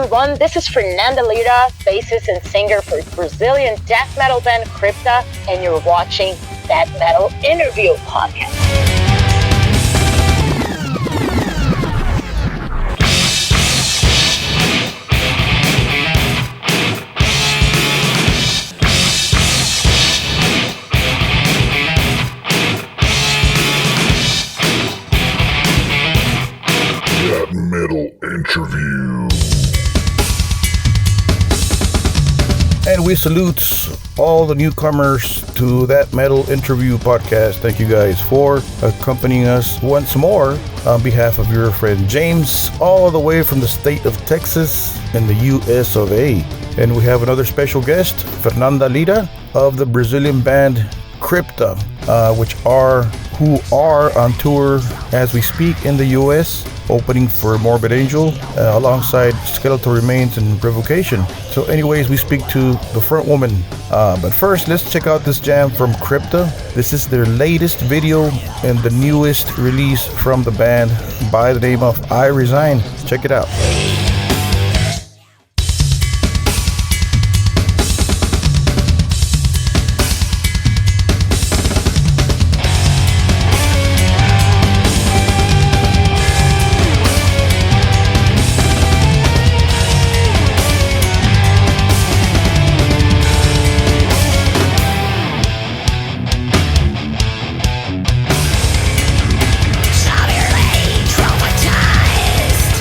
everyone, this is Fernanda Lira, bassist and singer for Brazilian death metal band CRYPTA, and you're watching That Metal Interview Podcast. That Metal Interview. And we salute all the newcomers to That Metal Interview Podcast. Thank you guys for accompanying us once more on behalf of your friend James, all the way from the state of Texas in the US of A. And we have another special guest, Fernanda Lira of the Brazilian band CRYPTA, who are on tour as we speak in the US, opening for Morbid Angel alongside Skeletal Remains and Revocation. So anyways, we speak to the front woman. But first, let's check out this jam from CRYPTA. This is their latest video and the newest release from the band by the name of I Resign. Check it out. Severely traumatized.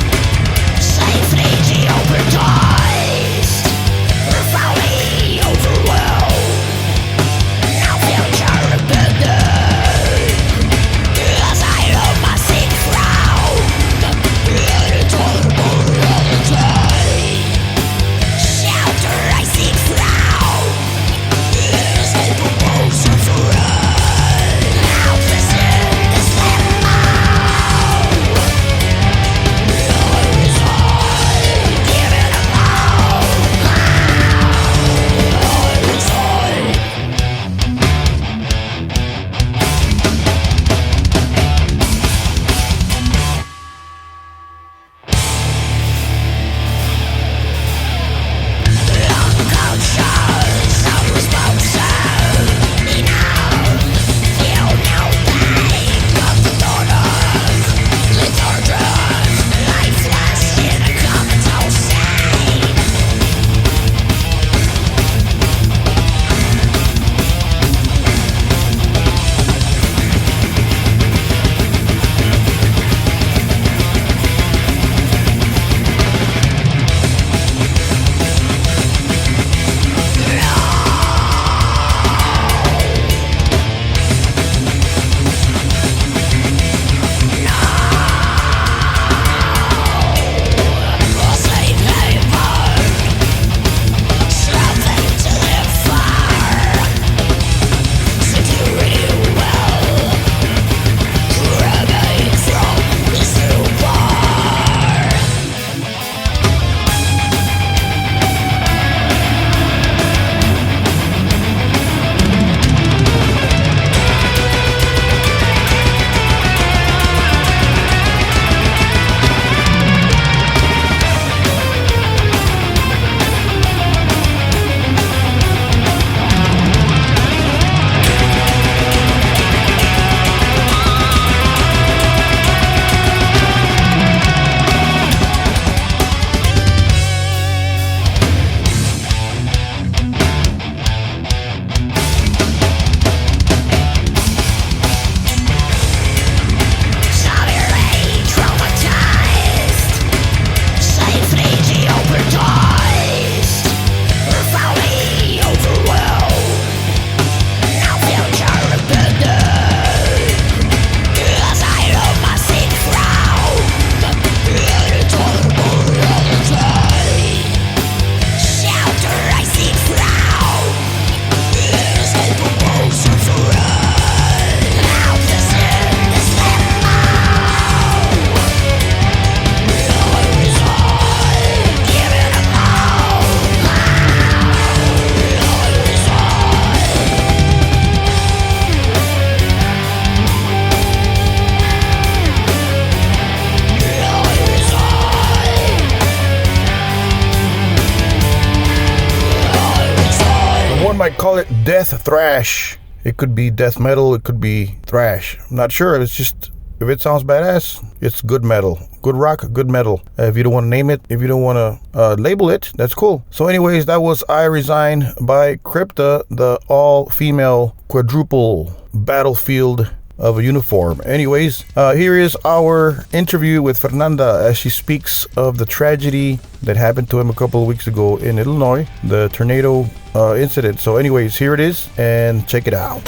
Some might call it death thrash. It could be death metal, it could be thrash. I'm not sure. It's just, if it sounds badass, it's good metal. Good rock, good metal. If you don't want to name it, if you don't want to label it, that's cool. So anyways, that was I Resign by CRYPTA, the all-female quadruple battlefield of a uniform. Anyways, here is our interview with Fernanda as she speaks of the tragedy that happened to him a couple of weeks ago in Illinois, the tornado incident. So anyways, here it is, and check it out.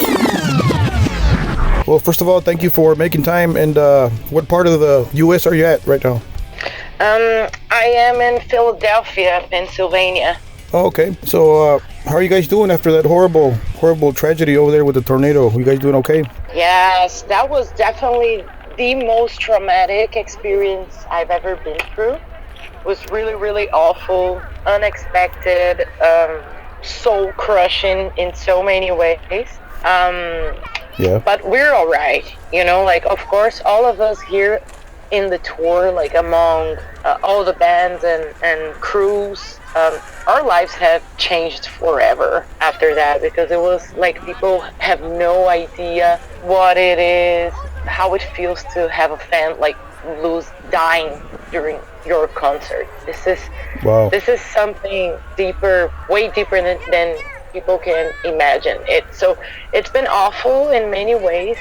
Well, first of all, thank you for making time. And what part of the U.S. are you at right now? I am in Philadelphia, Pennsylvania. Oh, okay. So how are you guys doing after that horrible tragedy over there with the tornado? You guys doing okay? Yes, that was definitely the most traumatic experience I've ever been through. It was really, really awful, unexpected, soul crushing in so many ways. Yeah. But we're all right, like, of course, all of us here in the tour, like among all the bands and crews, our lives have changed forever after that, because it was like people have no idea what it is, how it feels to have a fan like dying during your concert. This is something deeper, way deeper than people can imagine it. So it's been awful in many ways,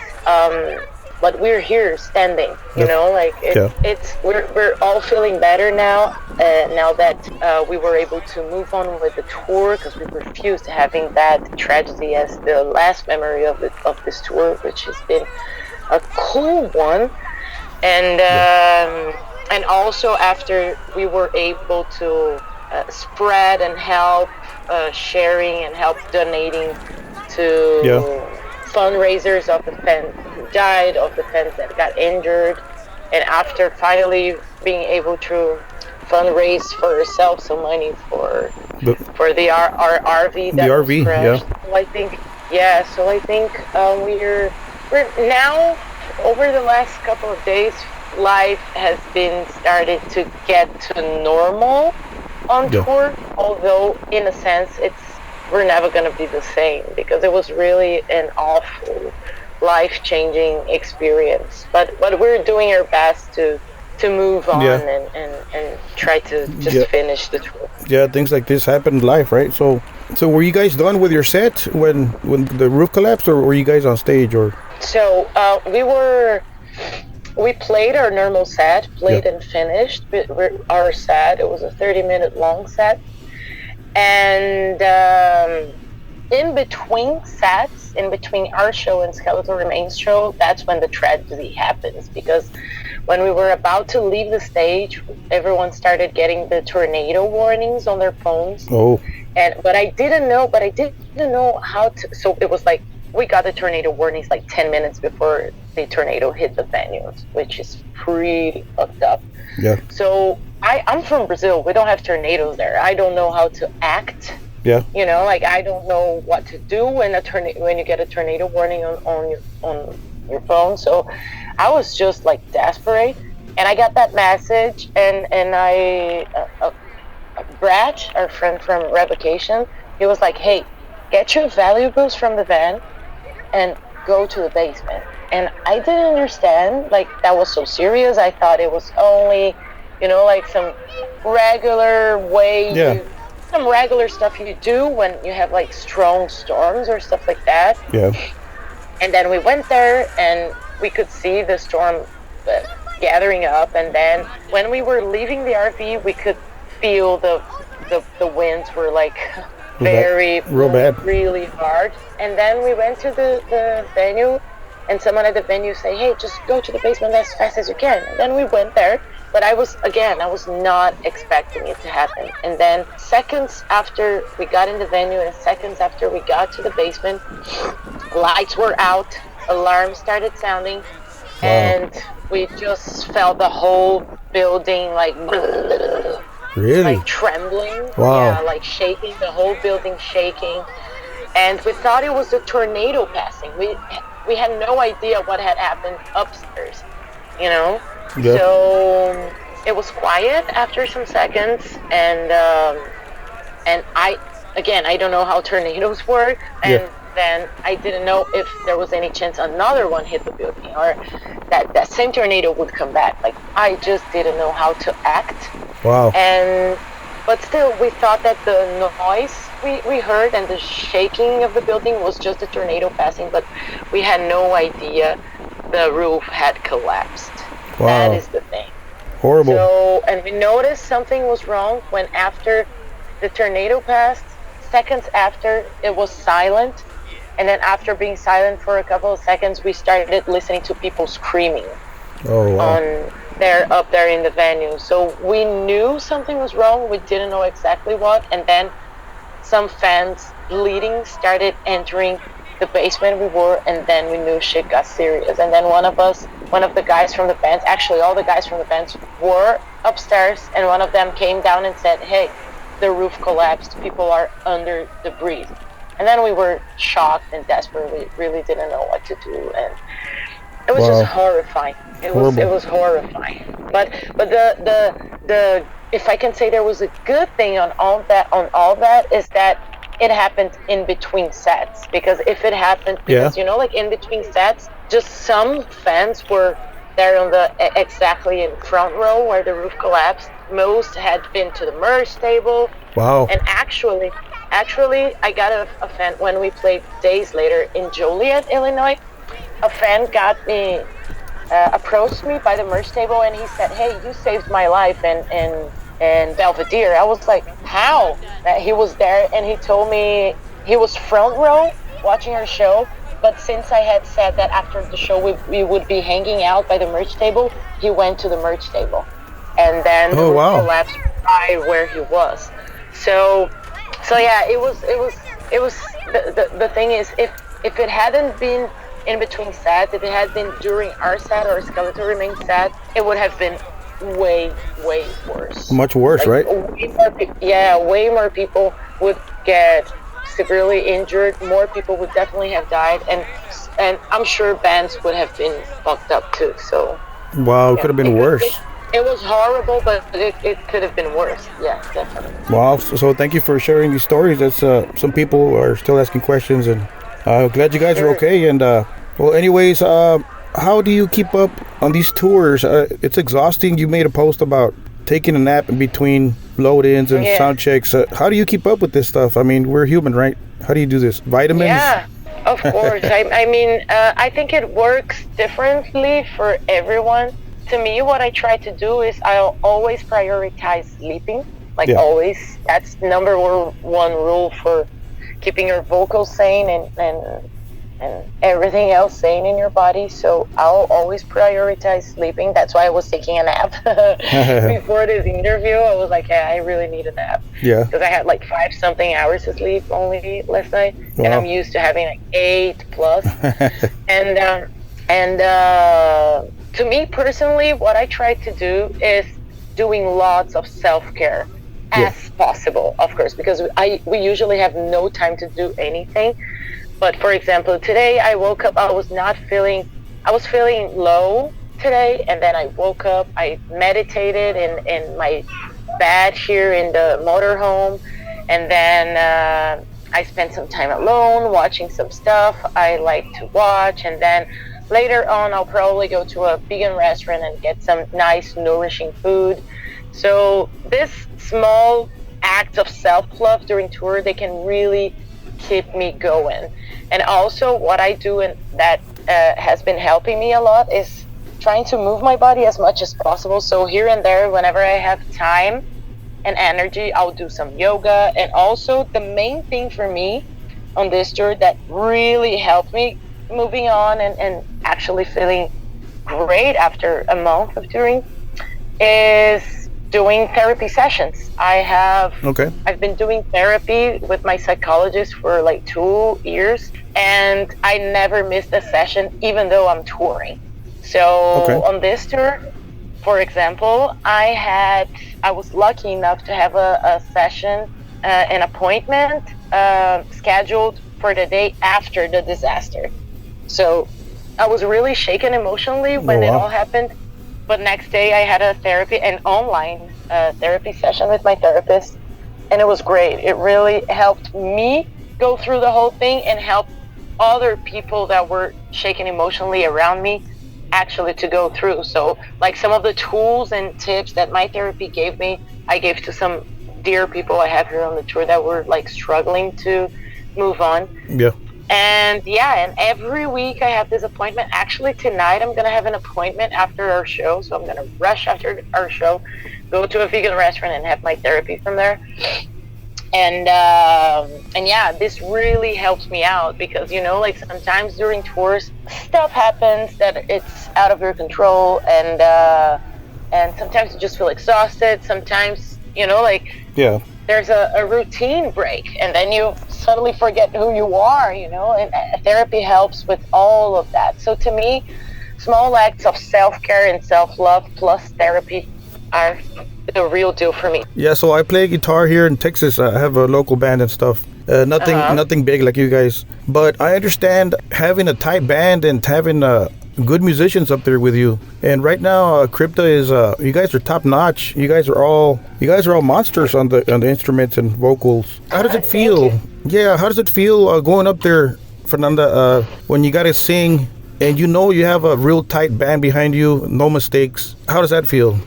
but we're here standing, we're all feeling better now, now that we were able to move on with the tour, because we refused having that tragedy as the last memory of this tour, which has been a cool one. And also after we were able to spread and help sharing and help donating to fundraisers of the fans who died, of the fans that got injured, and after finally being able to fundraise for ourselves some money for the our RV that was crashed. So I think we're now, over the last couple of days, life has been started to get to normal on tour, although in a sense we're never going to be the same, because it was really an awful, life-changing experience. But we're doing our best to move on and try to just finish the tour. Yeah, things like this happen in life, right? So were you guys done with your set when the roof collapsed, or were you guys on stage? Or so we played our normal set, and finished our set. It was a 30-minute long set. And in between sets, in between our show and Skeletal Remains show, that's when the tragedy happens. Because when we were about to leave the stage, everyone started getting the tornado warnings on their phones. Oh. But I didn't know how to. So it was like, we got the tornado warnings like 10 minutes before the tornado hit the venues, which is pretty fucked up. Yeah. So I'm from Brazil. We don't have tornadoes there. I don't know how to act. Yeah. I don't know what to do when you get a tornado warning on your phone. So I was just like desperate, and I got that message, and Brad, our friend from Revocation, he was like, "Hey, get your valuables from the van and go to the basement." And I didn't understand, like, that was so serious. I thought it was only, like some regular way, some regular stuff you do when you have like strong storms or stuff like that. Yeah. And then we went there and we could see the storm gathering up. And then when we were leaving the RV, we could feel the winds were like real bad, really hard. And then we went to the venue, and someone at the venue say, "Hey, just go to the basement as fast as you can." And then we went there, but I was not expecting it to happen. And then seconds after we got in the venue, and seconds after we got to the basement, lights were out, alarms started sounding, and we just felt the whole building like really, like trembling. Wow. Yeah, like shaking, the whole building shaking. And we thought it was a tornado passing. We had no idea what had happened upstairs, Yeah. So it was quiet after some seconds, and again, I don't know how tornadoes work, Yeah. and then I didn't know if there was any chance another one hit the building, or that same tornado would come back. Like, I just didn't know how to act. Wow. And but still, we thought that the noise we heard and the shaking of the building was just a tornado passing, but we had no idea the roof had collapsed. Wow. That is the thing. Horrible. So, and we noticed something was wrong when after the tornado passed, seconds after, it was silent. And then after being silent for a couple of seconds, we started listening to people screaming. Oh, wow. Up there in the venue. So we knew something was wrong. We didn't know exactly what. And then some fans bleeding started entering the basement we were, and then we knew shit got serious. And then one of the guys from the band, actually all the guys from the band were upstairs, and one of them came down and said, "Hey, the roof collapsed. People are under debris." And then we were shocked and desperate. We really didn't know what to do, and it was just horrifying. It was horrifying. But the if I can say there was a good thing on all that is that it happened in between sets. Because if it happened, because like in between sets, just some fans were there on the exactly in front row where the roof collapsed. Most had been to the merge table. Wow. And actually, I got a fan when we played days later in Joliet, Illinois. A fan approached me by the merch table, and he said, "Hey, you saved my life in Belvedere." I was like, "How?" That he was there, and he told me he was front row watching our show. But since I had said that after the show we would be hanging out by the merch table, he went to the merch table, and then the roof collapsed right where he was. So yeah, it was. The thing is, if it hadn't been in between sets, if it had been during our set or Skeletal Remains set, it would have been way worse. Much worse, like, right? Way more people would get severely injured. More people would definitely have died, and I'm sure bands would have been fucked up too. So wow, it could have been worse. It was horrible, but it could have been worse. Yeah, definitely. Wow. So thank you for sharing these stories. That's some people are still asking questions, and glad you guys are okay. And well, anyways, how do you keep up on these tours? It's exhausting. You made a post about taking a nap in between load-ins and sound checks. How do you keep up with this stuff? I mean, we're human, right? How do you do this? Vitamins? Yeah, of course. I mean, I think it works differently for everyone. To me, what I try to do is I'll always prioritize sleeping. Like always. That's number one rule for keeping your vocals sane and everything else sane in your body. So I'll always prioritize sleeping. That's why I was taking a nap before this interview. I was like, I really need a nap. Yeah. Because I had like 5-something hours of sleep only last night. Wow. And I'm used to having like 8+. and to me personally, what I try to do is doing lots of self-care as possible, of course, because we usually have no time to do anything. But for example, today I woke up, I was feeling low today, and then I woke up, I meditated in my bed here in the motorhome, and then I spent some time alone watching some stuff I like to watch, and then later on I'll probably go to a vegan restaurant and get some nice nourishing food. So this small act of self-love during tour, they can really keep me going. And also what I do, and that has been helping me a lot, is trying to move my body as much as possible. So here and there, whenever I have time and energy, I'll do some yoga. And also the main thing for me on this tour that really helped me moving on and actually feeling great after a month of touring is doing therapy sessions. I've been doing therapy with my psychologist for like 2 years, and I never missed a session even though I'm touring. So on this tour, for example, I was lucky enough to have a session, an appointment scheduled for the day after the disaster. So I was really shaken emotionally when it all happened. But next day I had an online therapy session with my therapist. and it was great. It really helped me go through the whole thing and help other people that were shaken emotionally around me actually to go through. So like some of the tools and tips that my therapy gave me, I gave to some dear people I have here on the tour that were like struggling to move on. Yeah. And and every week I have this appointment. Actually, tonight I'm gonna have an appointment after our show, so I'm gonna rush after our show, go to a vegan restaurant and have my therapy from there. And this really helps me out because, you know, like sometimes during tours stuff happens that it's out of your control, and sometimes you just feel exhausted. Sometimes, you know, like there's a routine break, and then you suddenly forget who you are, you know, and therapy helps with all of that. So to me, small acts of self-care and self-love plus therapy are the real deal for me. Yeah, so I play guitar here in Texas. I have a local band and stuff. Nothing big like you guys. But I understand having a tight band and having good musicians up there with you. And right now, CRYPTA is you guys are top notch. You guys are all monsters on the instruments and vocals. How does it feel? Yeah, how does it feel going up there, Fernanda, when you got to sing and you know you have a real tight band behind you, no mistakes? How does that feel?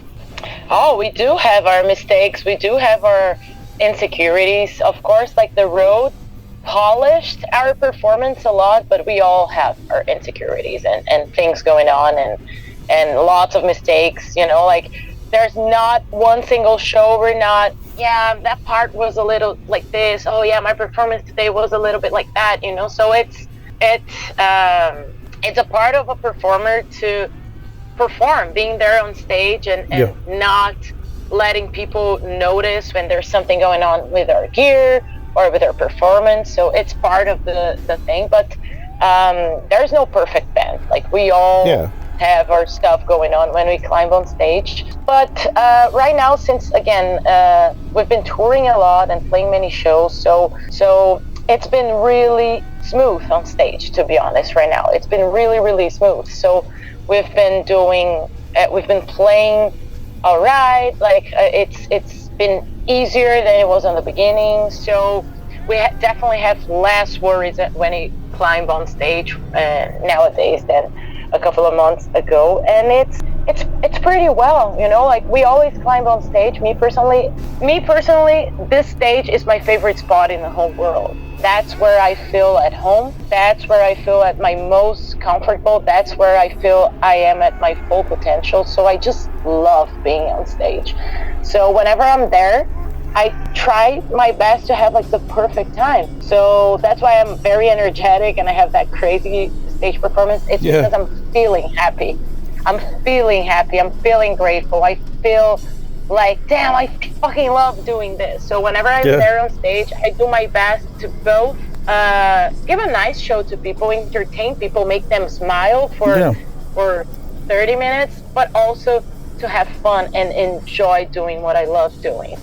Oh, we do have our mistakes. We do have our insecurities. Of course, like the road polished our performance a lot, but we all have our insecurities and things going on and lots of mistakes, you know, like there's not one single show we're not, that part was a little like this. Oh yeah, my performance today was a little bit like that, you know. So it's a part of a performer to perform, being there on stage and not letting people notice when there's something going on with our gear or with our performance. So it's part of the thing, but there's no perfect band. Like we all have our stuff going on when we climb on stage. But right now, since again we've been touring a lot and playing many shows, so it's been really smooth on stage, to be honest. Right now it's been really, really smooth. So we've been playing all right. Like it's been easier than it was in the beginning. So we definitely have less worries when we climb on stage nowadays than a couple of months ago. And it's pretty well, you know. Like we always climb on stage. Me personally, this stage is my favorite spot in the whole world. That's where I feel at home. That's where I feel at my most comfortable. That's where I feel I am at my full potential. So I just love being on stage. So whenever I'm there, I try my best to have like the perfect time. So that's why I'm very energetic and I have that crazy stage performance. It's because I'm feeling happy. I'm feeling grateful. I feel like, damn, I fucking love doing this. So whenever I'm there on stage, I do my best to both give a nice show to people, entertain people, make them smile for 30 minutes, but also to have fun and enjoy doing what I love doing.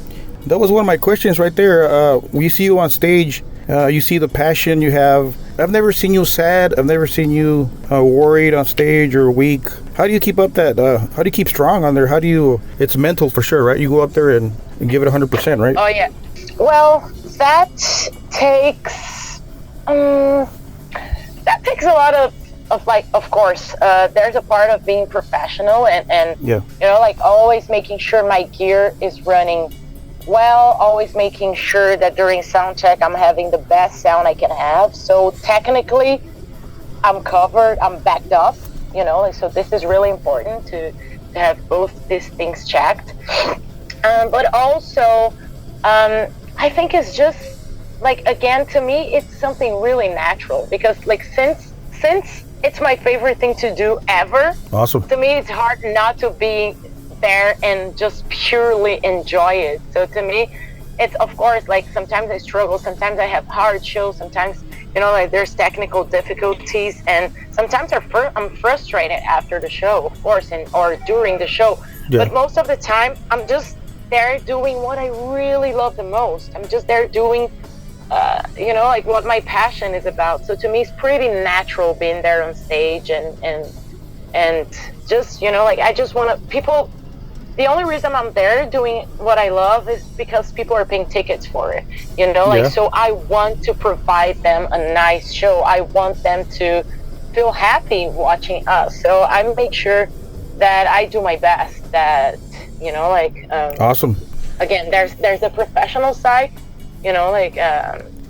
That was one of my questions right there. We see you on stage. You see the passion you have. I've never seen you sad. I've never seen you worried on stage or weak. How do you keep up that? How do you keep strong on there? How do you? It's mental for sure, right? You go up there and give it 100%, right? Oh yeah. Well, that takes a lot of like, of course, there's a part of being professional and you know, like always making sure my gear is running well, always making sure that during sound check I'm having the best sound I can have. So technically I'm covered, I'm backed up, you know, like, so this is really important to have both these things checked. But also I think it's just like, again, to me it's something really natural because like since it's my favorite thing to do ever. Awesome. To me it's hard not to be there and just purely enjoy it. So to me it's, of course, like sometimes I struggle, sometimes I have hard shows, sometimes, you know, like there's technical difficulties, and sometimes I'm frustrated after the show, of course, or during the show. But most of the time I'm just there doing what I really love the most. I'm just there doing you know, like what my passion is about. So to me it's pretty natural being there on stage and just, you know, like I just want to, people the only reason I'm there doing what I love is because people are paying tickets for it, Yeah. so I want to provide them a nice show. I want them to feel happy watching us. So I make sure that I do my best, that, Awesome. again, there's the professional side, you know, like,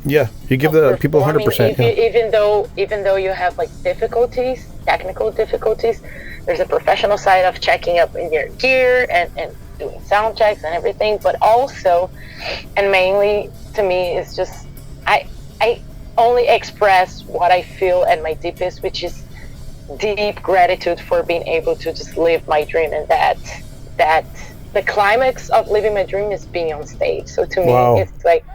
Yeah, you give of the people performing, 100%. Yeah. even though you have like difficulties, technical difficulties, there's a professional side of checking up in your gear and doing sound checks and everything. But also, and mainly to me, it's just I only express what I feel at my deepest, which is deep gratitude for being able to just live my dream, and that the climax of living my dream is being on stage. So to me, Wow. it's like,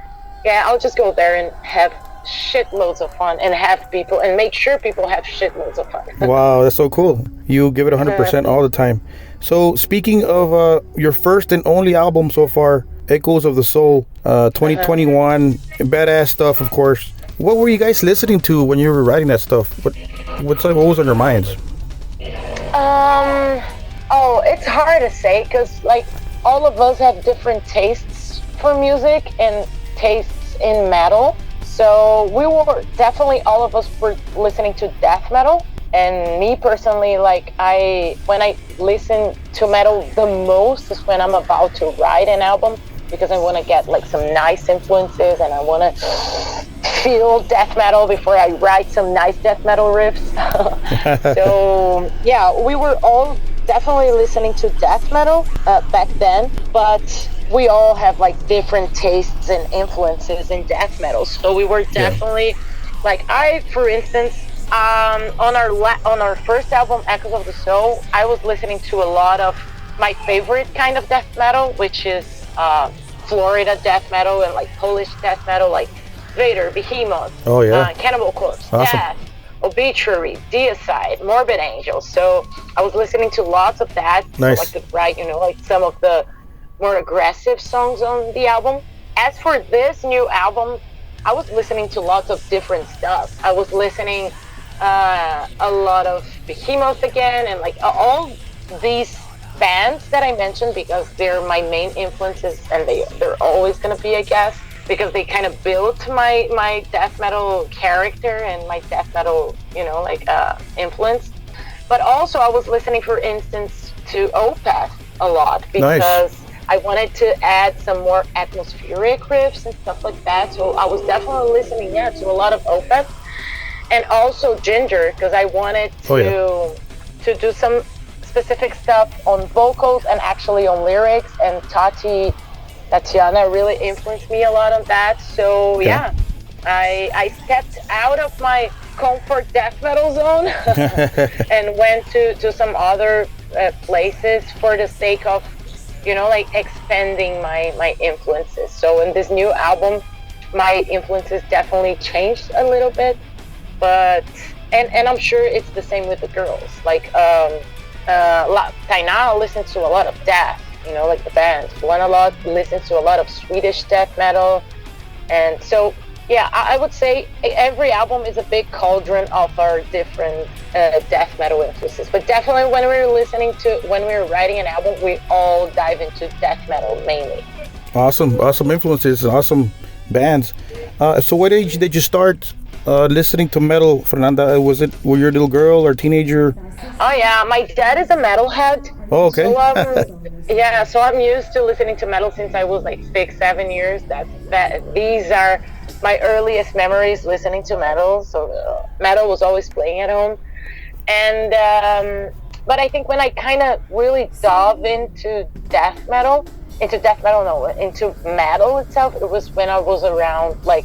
yeah, I'll just go there and have shitloads of fun and have people and make sure people have shitloads of fun. Wow, that's so cool. You give it 100% all the time. So, speaking of your first and only album so far, Echoes of the Soul, 2021, badass stuff, of course. What were you guys listening to when you were writing that stuff? What was on your minds? Oh, it's hard to say because like all of us have different tastes for music and tastes in metal. So we were definitely, all of us were listening to death metal. And me personally, like when I listen to metal the most is when I'm about to write an album, because I want to get like some nice influences and I want to feel death metal before I write some nice death metal riffs. So yeah, we were all definitely listening to death metal back then, but we all have like different tastes and influences in death metal. So we were definitely like, for instance, on our first album, Echoes of the Soul, I was listening to a lot of my favorite kind of death metal, which is Florida death metal and like Polish death metal, like Vader, Behemoth, Cannibal Corpse, awesome. Death, Obituary, Deicide, Morbid Angel. So I was listening to lots of that. Nice. So I could write, like some of the more aggressive songs on the album. As for this new album, I was listening to lots of different stuff. I was listening a lot of Behemoth again, and like all these bands that I mentioned, because they're my main influences, and they're always going to be, I guess, because they kind of built my death metal character and my death metal, influence. But also I was listening, for instance, to Opeth a lot, because I wanted to add some more atmospheric riffs and stuff like that. So I was definitely listening, to a lot of Opeth. And also Ginger, because I wanted to do some specific stuff on vocals and actually on lyrics. And Tatiana really influenced me a lot on that. So I stepped out of my comfort death metal zone and went to some other places for the sake of, expanding my influences. So in this new album, my influences definitely changed a little bit, but and I'm sure it's the same with the girls. Like Taina listens to a lot of death, like the band. One listens to a lot of Swedish death metal, and so I would say every album is a big cauldron of our different death metal influences. But definitely when we're writing an album, we all dive into death metal mainly. Awesome influences, awesome bands. So what age did you start listening to metal, Fernanda? Were you a little girl or teenager? Oh yeah, my dad is a metalhead. Oh, okay. So so I'm used to listening to metal since I was like 6-7 years. These are my earliest memories listening to metal. So metal was always playing at home, and but I think when I kind of really dove into metal itself, it was when I was around like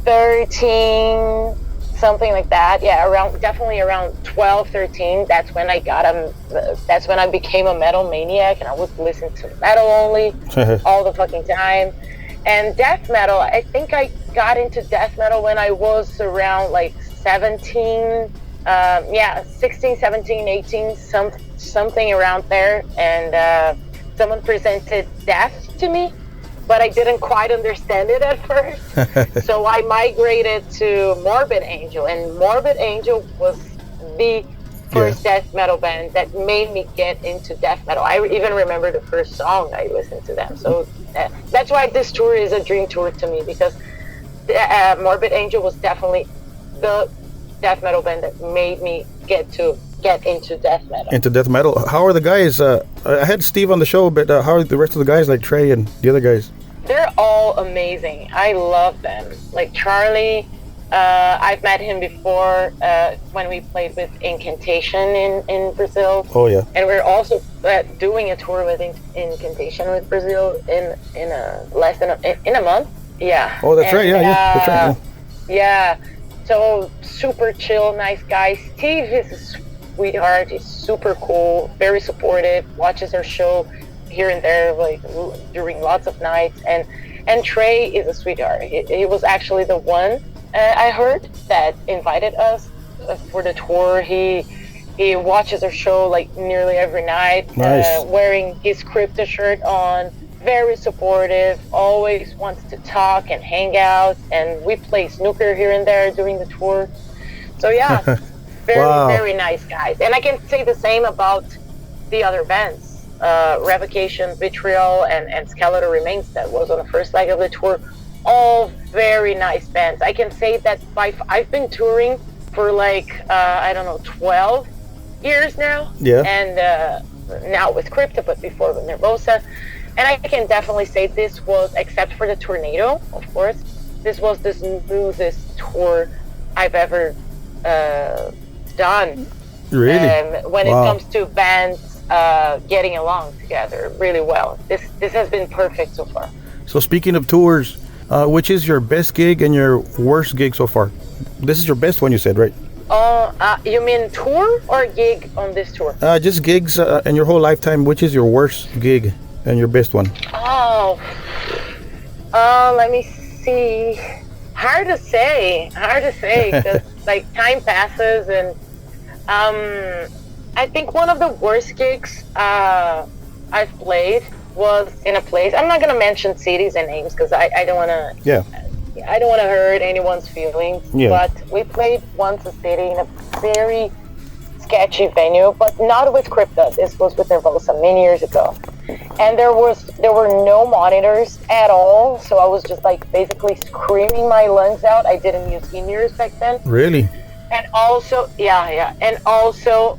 13, something like that. Definitely around 12, 13. That's when I became a metal maniac, and I was listening to metal only all the fucking time. And death metal, I think I got into death metal when I was around like 17, 16, 17, 18, something around there. And someone presented death to me, but I didn't quite understand it at first. So I migrated to Morbid Angel, and Morbid Angel was the first death metal band that made me get into death metal. I even remember the first song I listened to them. So that's why this tour is a dream tour to me, because Morbid Angel was definitely the death metal band that made me get into death metal. Into death metal. How are the guys? I had Steve on the show, but how are the rest of the guys, like Trey and the other guys? They're all amazing. I love them. Like Charlie, I've met him before when we played with Incantation in Brazil. Oh yeah. And we're also doing a tour with Incantation with Brazil in less than a month. Yeah. Oh, that's right. Yeah, that's right. Yeah. So super chill, nice guy. Steve is a sweetheart. He's super cool, very supportive. Watches our show here and there, like during lots of nights. And Trey is a sweetheart. He was actually the one I heard that invited us for the tour. He watches our show like nearly every night. Nice. Wearing his CRYPTA shirt on. Very supportive, always wants to talk and hang out, and we play snooker here and there during the tour. So yeah, very nice guys. And I can say the same about the other bands, Revocation, Vitriol, and Skeletal Remains, that was on the first leg of the tour. All very nice bands. I can say that I've been touring for like, 12 years now. Yeah. And now with CRYPTA, but before with Nervosa. And I can definitely say this was, except for the Tornado, of course, this was the smoothest tour I've ever done. Really? When it comes to bands getting along together really well. This has been perfect so far. So speaking of tours, which is your best gig and your worst gig so far? This is your best one, you said, right? You mean tour or gig on this tour? Just gigs in your whole lifetime. Which is your worst gig and your best one? Let me see. Hard to say, because like time passes, and I think one of the worst gigs I've played was in a place. I'm not gonna mention cities and names because I don't wanna. Yeah. I don't want to hurt anyone's feelings. Yeah. But we played once a city in a very sketchy venue, but not with CRYPTA. This was with Nervosa many years ago. And there were no monitors at all, so I was just like basically screaming my lungs out. I didn't use in-ears back then. Really? And also, and also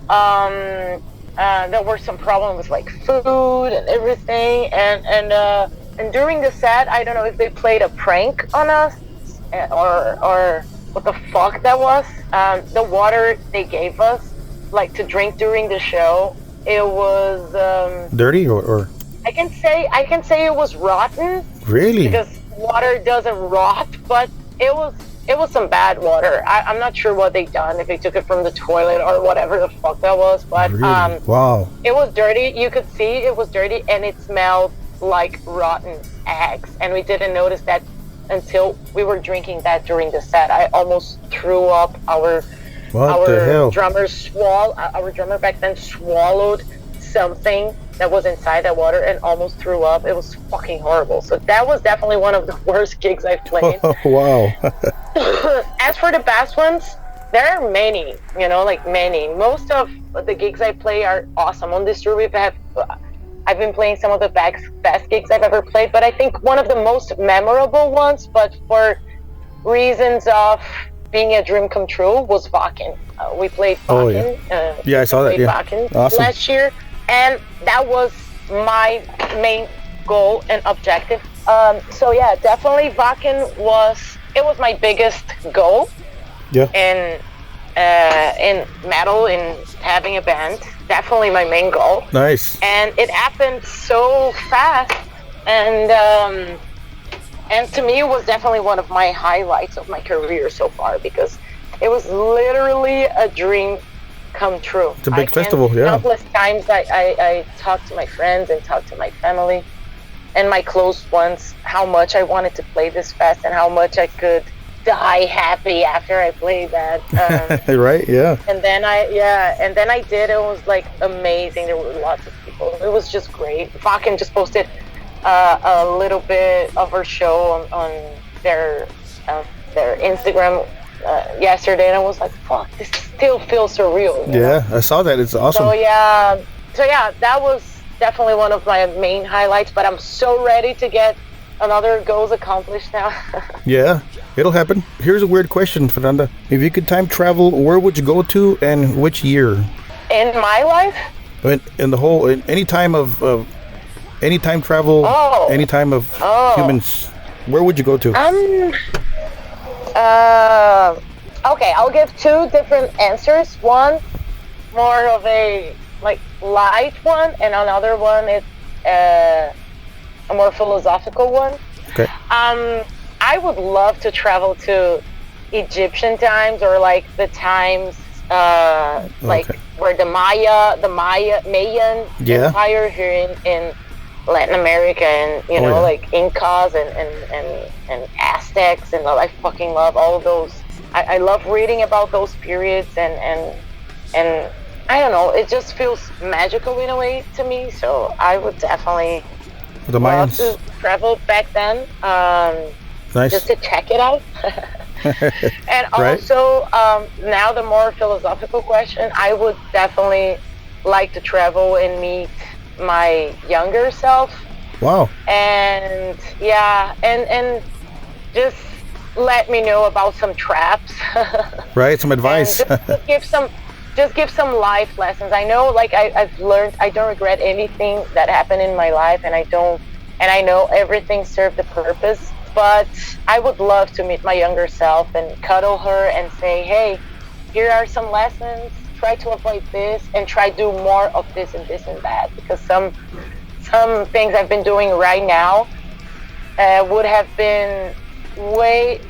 there were some problems with like food and everything. And during the set, I don't know if they played a prank on us or what the fuck that was. The water they gave us, like to drink during the show, it was dirty or I can say it was rotten. Really? Because water doesn't rot, but it was some bad water. I'm not sure what they done, if they took it from the toilet or whatever the fuck that was, but really? Wow. It was dirty. You could see it was dirty, and it smelled like rotten eggs, and we didn't notice that until we were drinking that during the set. I almost threw up. Our drummer back then swallowed something that was inside that water and almost threw up. It was fucking horrible. So that was definitely one of the worst gigs I've played. Oh, wow. As for the best ones, there are many, many. Most of the gigs I play are awesome. On this tour, I've been playing some of the best gigs I've ever played, but I think one of the most memorable ones, but for reasons of being a dream come true, was Wacken. We played Wacken. Oh, yeah. I saw that. Yeah. Wacken awesome. Last year, and that was my main goal and objective. So yeah, definitely Wacken was my biggest goal. Yeah. In metal, in having a band, definitely my main goal. Nice. And it happened so fast, and to me it was definitely one of my highlights of my career so far, because it was literally a dream come true. It's a big festival. Yeah. Countless times I talked to my friends and talked to my family and my close ones how much I wanted to play this fest and how much I could die happy after I played that. Right? Yeah. And then I did. It was like amazing. There were lots of people. It was just great. Wacken just posted a little bit of her show on their Instagram yesterday, and I was like, fuck, this still feels surreal. Yeah, I saw that. It's awesome. So yeah, that was definitely one of my main highlights, but I'm so ready to get another goals accomplished now. Yeah, it'll happen. Here's a weird question, Fernanda. If you could time travel, where would you go to and which year? In my life? In the whole, in any time of any time travel, any time of humans, where would you go to? Okay, I'll give two different answers. One, more of a like light one, and another one is a more philosophical one. Okay. I would love to travel to Egyptian times, or like the times like where the Mayan Empire here in Latin America, and you know, like Incas and Aztecs, and I fucking love all of those. I love reading about those periods, and I don't know, it just feels magical in a way to me. So I would definitely love to travel back then, just to check it out. And also, now the more philosophical question, I would definitely like to travel and meet my younger self. Wow. And yeah, and just let me know about some traps. Right, some advice. Just give some life lessons. I know, like I've learned, I don't regret anything that happened in my life, and I know everything served a purpose. But I would love to meet my younger self and cuddle her and say, hey, here are some lessons. Try to avoid this and try to do more of this and this and that. Because some things I've been doing right now would have been way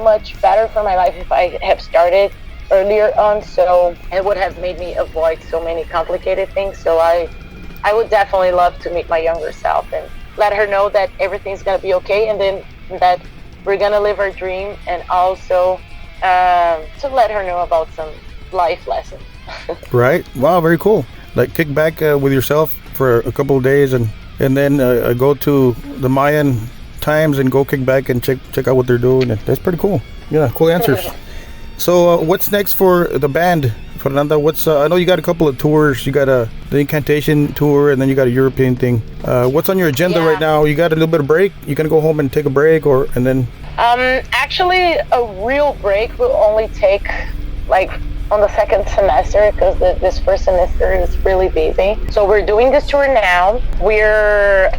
much better for my life if I have started earlier on. So it would have made me avoid so many complicated things. So I would definitely love to meet my younger self and let her know that everything's gonna be okay, and then that we're gonna live our dream, and also to let her know about some life lessons. Right. Wow, very cool. Like kick back with yourself for a couple of days, and then go to the Mayan times and go kick back and check out what they're doing. That's pretty cool. Yeah, cool answers. So what's next for the band, Fernanda? I know you got a couple of tours. You got the Incantation tour, and then you got a European thing. What's on your agenda right now? You got a little bit of break? You gonna go home and take a break, and then? Actually, a real break will only take like on the second semester, because this first semester is really busy. So we're doing this tour now. We're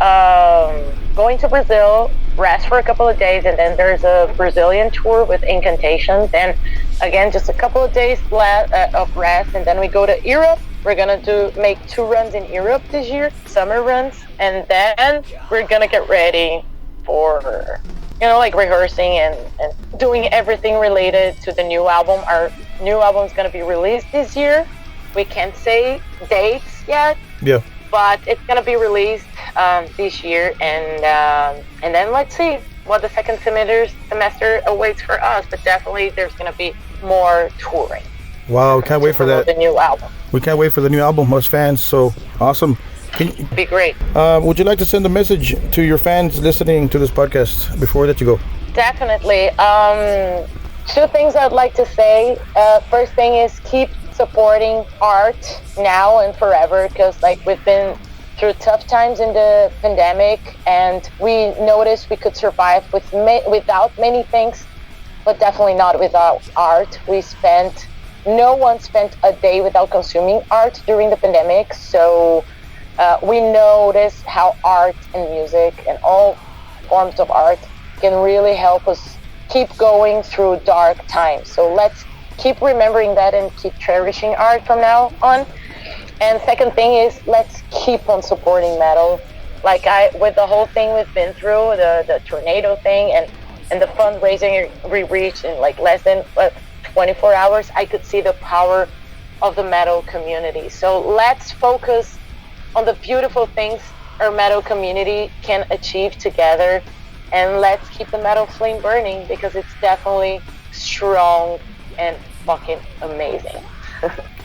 going to Brazil, rest for a couple of days, and then there's a Brazilian tour with Incantations, and again just a couple of days of rest, and then we go to Europe. We're gonna make 2 runs in Europe this year, summer runs, and then we're gonna get ready for, you know, like rehearsing and doing everything related to the new album. Our new album is gonna be released this year. We can't say dates yet. Yeah. But it's gonna be released this year, and then let's see what the second semester awaits for us. But definitely, there's gonna be more touring. Wow, can't wait for that. The new album. We can't wait for the new album, us fans. So awesome. Be great. Would you like to send a message to your fans listening to this podcast before that you go? Definitely. 2 things I'd like to say. First thing is keep supporting art now and forever, because like we've been through tough times in the pandemic, and we noticed we could survive without many things, but definitely not without art. No one spent a day without consuming art during the pandemic. So we noticed how art and music and all forms of art can really help us keep going through dark times. So let's keep remembering that and keep cherishing art from now on. And second thing is, let's keep on supporting metal. Like with the whole thing we've been through, the tornado thing and the fundraising we reached in like less than 24 hours, I could see the power of the metal community. So let's focus on the beautiful things our metal community can achieve together, and let's keep the metal flame burning, because it's definitely strong and fucking amazing.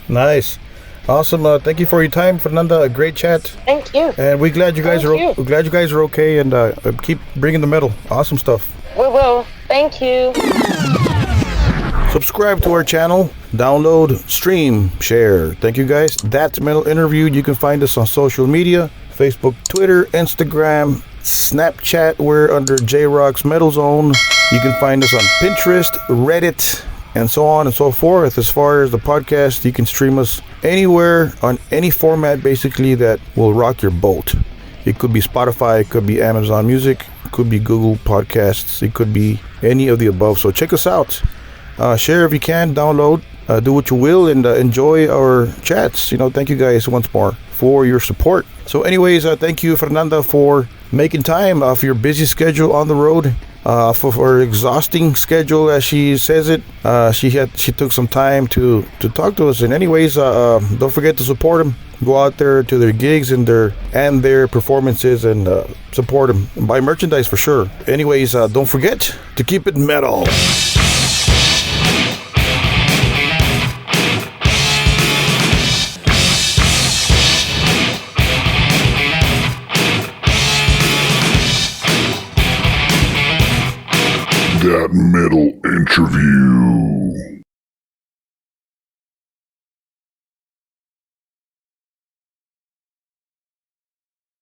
Nice. Awesome. Thank you for your time, Fernanda. A great chat. Thank you. And we're glad you guys are okay, and keep bringing the metal. Awesome stuff. We will. Thank you. Subscribe to our channel, download, stream, share. Thank you guys. That's Metal Interviewed. You can find us on social media, Facebook, Twitter, Instagram, Snapchat. We're under J-Rock's Metal Zone. You can find us on Pinterest, Reddit, and so on and so forth. As far as the podcast, you can stream us anywhere on any format basically that will rock your boat. It could be Spotify, it could be Amazon Music, it could be Google Podcasts, it could be any of the above. So check us out. Share if you can, download, do what you will, and enjoy our chats. Thank you guys once more for your support. So anyways, thank you, Fernanda, for making time off your busy schedule on the road. For her exhausting schedule, as she says it, she took some time to talk to us. And anyways, don't forget to support them. Go out there to their gigs and their performances and support them. And buy merchandise for sure. Anyways, don't forget to keep it metal. That Metal Interview.